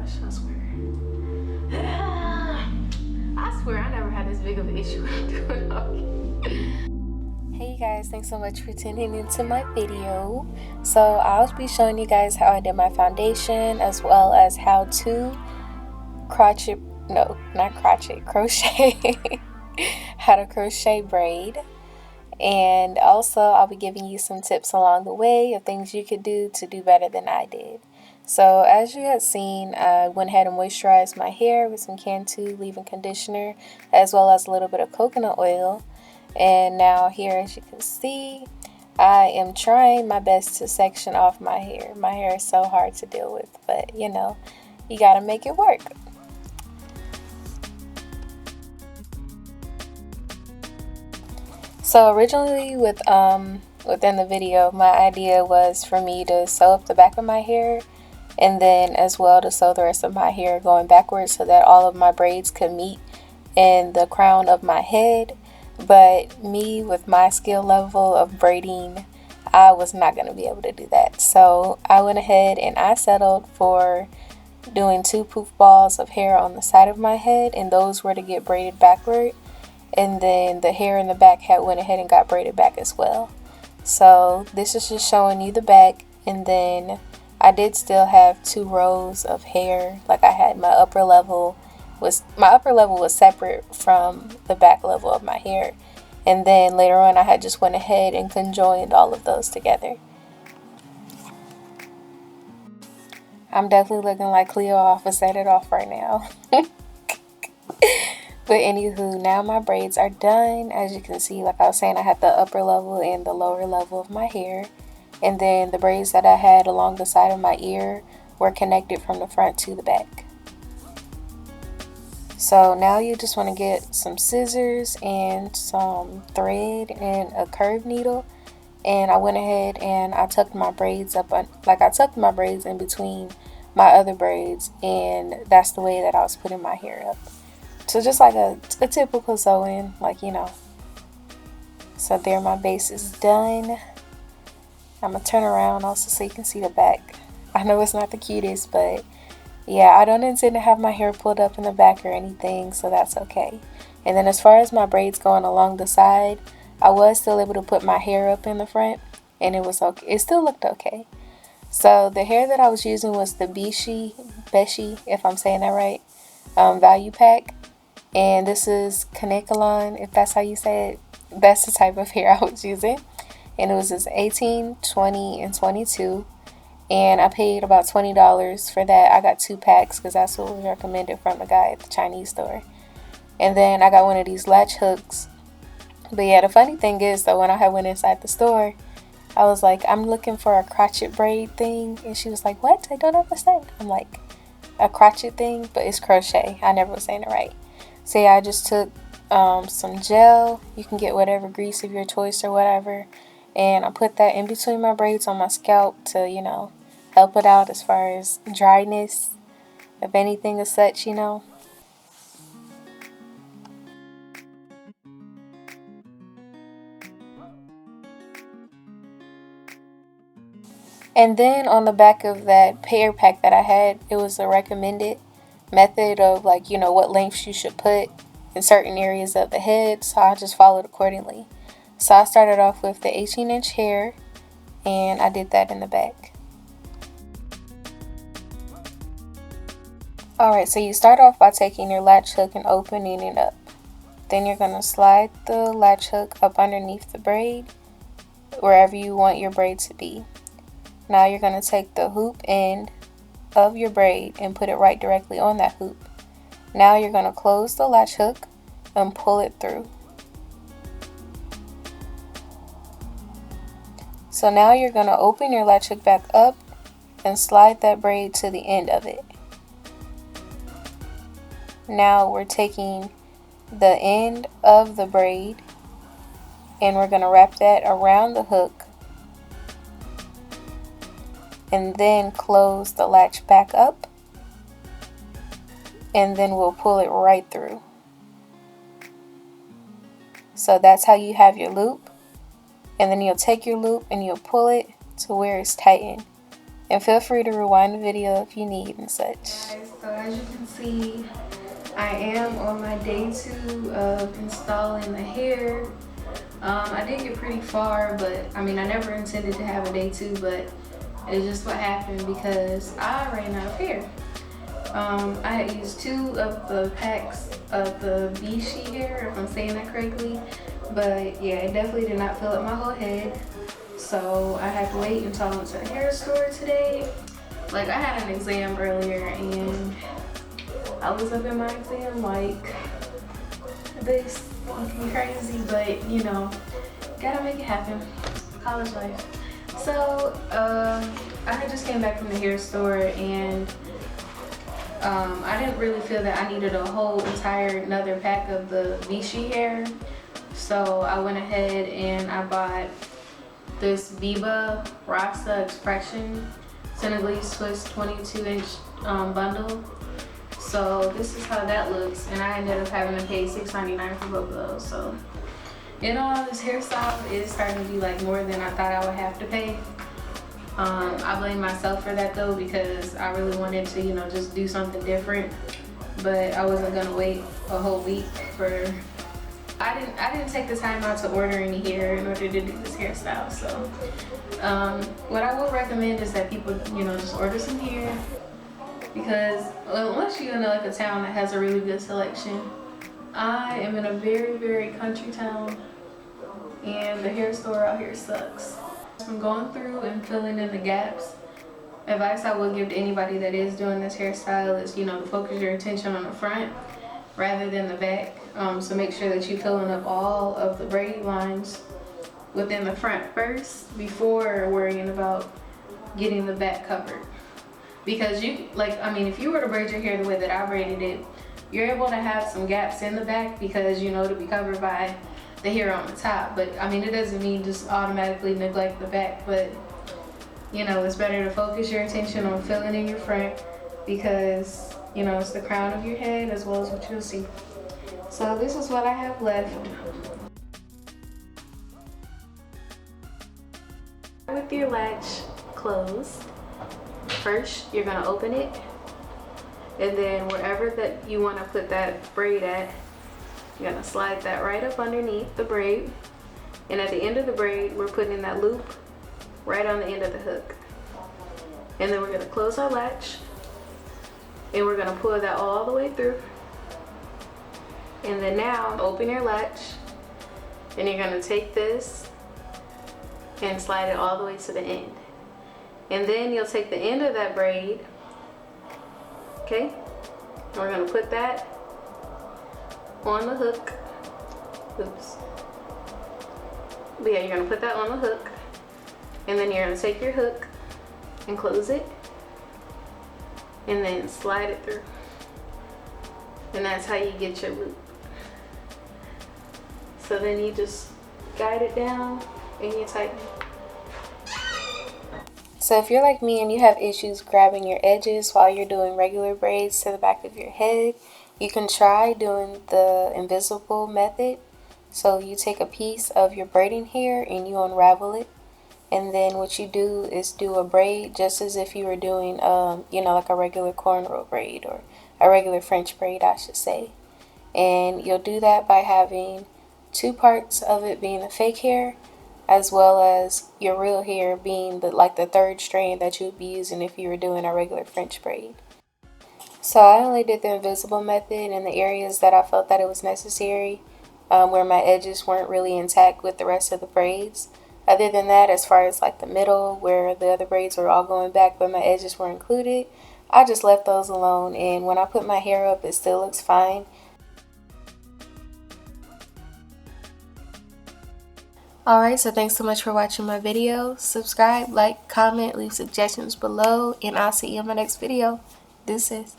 gosh, I swear. I swear I never had this big of an issue with doing okay. Hey you guys, thanks so much for tuning into my video. So I'll be showing you guys how I did my foundation, as well as how to crochet how to crochet braid. And also I'll be giving you some tips along the way of things you could do to do better than I did. So as you had seen, I went ahead and moisturized my hair with some Cantu leave-in conditioner, as well as a little bit of coconut oil. And now here, as you can see, I am trying my best to section off my hair. My hair is so hard to deal with, but you know, you gotta make it work. So originally within the video, my idea was for me to sew up the back of my hair, and then as well to sew the rest of my hair going backwards so that all of my braids could meet in the crown of my head. But me, with my skill level of braiding, I was not going to be able to do that. So I went ahead and I settled for doing 2 poof balls of hair on the side of my head, and those were to get braided backward. And then the hair in the back had went ahead and got braided back as well. So this is just showing you the back, and then I did still have 2 rows of hair. Like I had my upper level was separate from the back level of my hair, and then later on I had just went ahead and conjoined all of those together. I'm definitely looking like Cleo off of Set It Off right now. But anywho, now my braids are done. As you can see, like I was saying, I had the upper level and the lower level of my hair. And then the braids that I had along the side of my ear were connected from the front to the back. So now you just want to get some scissors and some thread and a curved needle. And I went ahead and I tucked my braids up, I tucked my braids in between my other braids. And that's the way that I was putting my hair up. So just like a typical sew-in, like, you know. So there, my base is done. I'm going to turn around also so you can see the back. I know it's not the cutest, but yeah, I don't intend to have my hair pulled up in the back or anything, so that's okay. And then as far as my braids going along the side, I was still able to put my hair up in the front, and it was okay. It still looked okay. So the hair that I was using was the Beshe, if I'm saying that right, value pack. And this is Kanekalon, if that's how you say it. That's the type of hair I was using. And it was just 18, 20, and 22. And I paid about $20 for that. I got 2 packs because that's what was recommended from the guy at the Chinese store. And then I got one of these latch hooks. But yeah, the funny thing is, though, when I went inside the store, I was like, I'm looking for a crochet braid thing. And she was like, what? I don't understand. I'm like, a crochet thing? But it's crochet. I never was saying it right. So yeah, I just took some gel. You can get whatever grease of your choice or whatever. And I put that in between my braids on my scalp to, you know, help it out as far as dryness, if anything as such, you know. And then on the back of that hair pack that I had, it was a recommended method of, like, you know, what lengths you should put in certain areas of the head, so I just followed accordingly. So I started off with the 18-inch hair, and I did that in the back. Alright, so you start off by taking your latch hook and opening it up. Then you're going to slide the latch hook up underneath the braid, wherever you want your braid to be. Now you're going to take the hoop end of your braid and put it right directly on that hoop. Now you're going to close the latch hook and pull it through. So now you're going to open your latch hook back up and slide that braid to the end of it. Now we're taking the end of the braid and we're going to wrap that around the hook and then close the latch back up, and then we'll pull it right through. So that's how you have your loop, and then you'll take your loop and you'll pull it to where it's tightened, And feel free to rewind the video if you need and such. Guys, so as you can see, I am on my day 2 of installing the hair. I did get pretty far, but I mean, I never intended to have a day 2, but it's just what happened because I ran out of hair. I had used 2 of the packs of the Beshe hair, if I'm saying that correctly, but yeah, it definitely did not fill up my whole head. So I had to wait until I went to the hair store today. Like, I had an exam earlier and I was up in my exam like this, looking crazy, but you know, gotta make it happen. College life. So I just came back from the hair store and I didn't really feel that I needed a whole entire another pack of the Beshe hair. So I went ahead and I bought this Biba Rasta Expression Senegalese Twist 22-inch bundle. So this is how that looks, and I ended up having to pay $6.99 for both of those. So you know, this hairstyle is starting to be like more than I thought I would have to pay. I blame myself for that though, because I really wanted to, you know, just do something different, but I wasn't gonna wait a whole week for. I didn't take the time out to order any hair in order to do this hairstyle. So what I will recommend is that people, you know, just order some hair, because unless you're in like a town that has a really good selection. I am in a very, very country town and the hair store out here sucks. From going through and filling in the gaps, advice I would give to anybody that is doing this hairstyle is, you know, to focus your attention on the front rather than the back. So make sure that you're filling up all of the braid lines within the front first before worrying about getting the back covered. Because you, like, I mean, if you were to braid your hair the way that I braided it, you're able to have some gaps in the back because, you know, to be covered by the hair on the top. But I mean, it doesn't mean just automatically neglect the back, but you know, it's better to focus your attention on filling in your front because, you know, it's the crown of your head as well as what you'll see. So this is what I have left. With your latch closed, first you're gonna open it, and then wherever that you want to put that braid at, you're gonna slide that right up underneath the braid, and at the end of the braid we're putting that loop right on the end of the hook, and then we're gonna close our latch and we're gonna pull that all the way through. And then now open your latch and you're gonna take this and slide it all the way to the end, and then you'll take the end of that braid, okay, and we're gonna put that on the hook. Oops. But yeah, you're gonna put that on the hook, and then you're gonna take your hook and close it and then slide it through, and that's how you get your loop. So then you just guide it down and you tighten. So if you're like me and you have issues grabbing your edges while you're doing regular braids to the back of your head, you can try doing the invisible method. So you take a piece of your braiding hair and you unravel it, and then what you do is do a braid just as if you were doing you know, like a regular cornrow braid, or a regular French braid I should say. And you'll do that by having 2 parts of it being the fake hair, as well as your real hair being the 3rd strand that you would be using if you were doing a regular French braid. So I only did the invisible method in the areas that I felt that it was necessary, where my edges weren't really intact with the rest of the braids. Other than that, as far as like the middle where the other braids were all going back but my edges were included, I just left those alone, and when I put my hair up it still looks fine. Alright, so thanks so much for watching my video. Subscribe, like, comment, leave suggestions below, and I'll see you in my next video. Deuces.